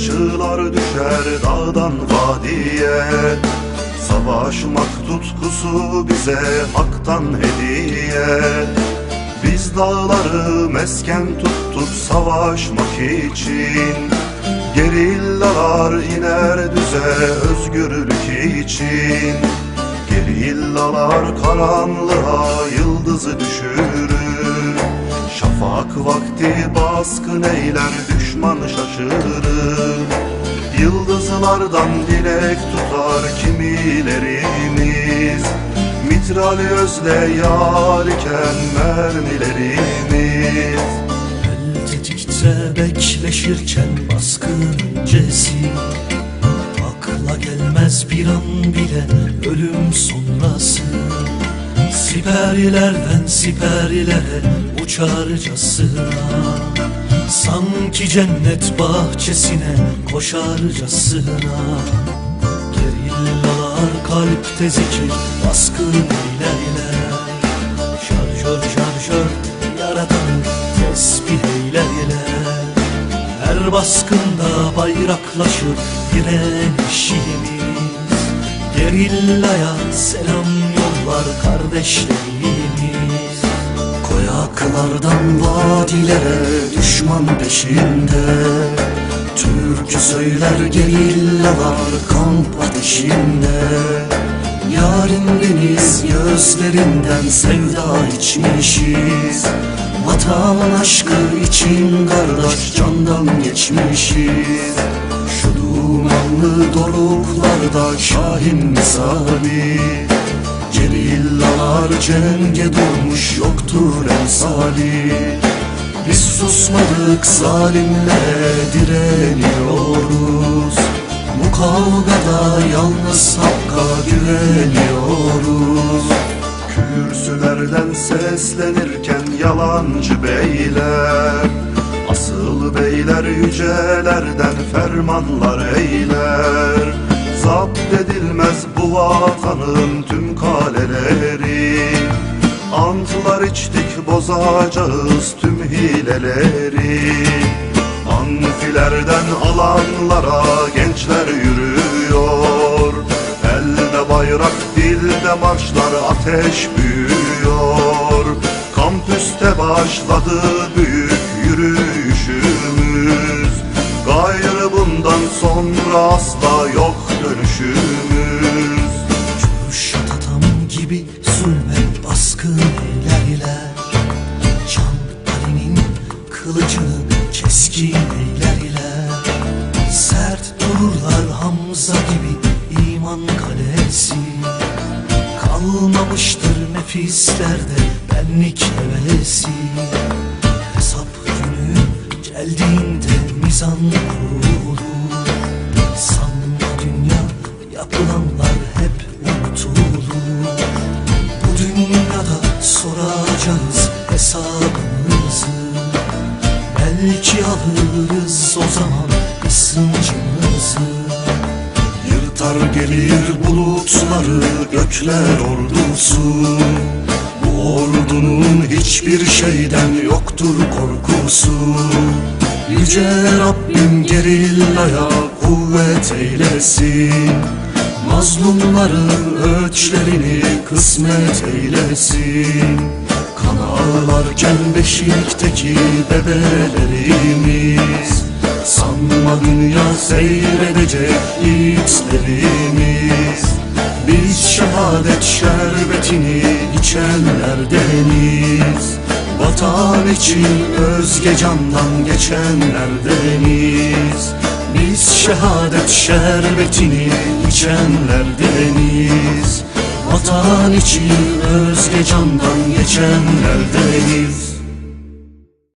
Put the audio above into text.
çığlar düşer dağdan vadiye. Savaşmak tutkusu bize haktan hediye. Biz dağları mesken tuttuk savaşmak için. Gerillalar iner düze özgürlük için. Gerillalar karanlığa yıldızı düşürür. Şafak vakti baskın eyler, düşman şaşırır. Yıldızlardan dilek tutar kimilerimiz. Mitral özle yar iken mermilerimiz. El tetikte bekleşirken baskın öncesi, akla gelmez bir an bile ölüm sonrası. Siperlerden siperlere uçarcasına, sanki cennet bahçesine koşarcasına. Gerillalar kalpte zikir baskın eylerler. Şarjör şarjör yaratanı tesbih eylerler. Her baskında bayraklaşır direnişimiz. Gerillaya selam yollar kardeşlerimiz. Koyaklardan vadilere düşman peşinde, türkü söyler gerillalar kamp ateşinde. Yarın deniz gözlerinden sevda içmişiz. Vatan aşkı için kardeş candan geçmişiz. Şu dumanlı doruklarda şahin misali, gerillalar cenge durmuş yoktur emsali. Biz susmadık zalimlere direniyoruz. Bu kavgada yalnız hakka güveniyoruz. Kürsülerden seslenirken yalancı beyler, asıl beyler yücelerden fermanlar eyler. Zapt edilmez bu vatanın tüm kaleleri. Antlar içtik bozacağız tüm hileleri. Amfilerden alanlara gençler yürüyor. Elde bayrak dilde marşlar ateş büyüyor. Kampüste başladı büyük yürüyüşümüz. Gayrı bundan sonra asla yok dönüşümüz. Kürşat atam gibi zulme baskın eylerler. Can Ali'nin kılıcını keskin eylerler. Sert dururlar Hamza gibi iman kalesi. Kalmamıştır nefislerde benlik hevesi. Hesap günü geldiğinde mizan kurulur. Sanma dünya yapılanlar hep unutulur. Bu dünyada soracağız hesabımızı. Belki alırız o zaman ısıncımızı. Yırtar gelir bulutları gökler ordusu. Bu ordunun hiçbir şeyden yoktur korkusu. Yüce Rabbim gerillaya kuvvet eylesin. Mazlumların öçlerini kısmet eylesin. Kan ağlarken beşikteki bebelerimiz, sanma dünya seyredecek yiğitlerimiz. Biz şehadet şerbetini içenlerdeniz. Vatan için özge candan geçenlerdeniz. Biz şehadet şerbetini içenlerdeniz. Vatan için özge candan geçenlerdeniz.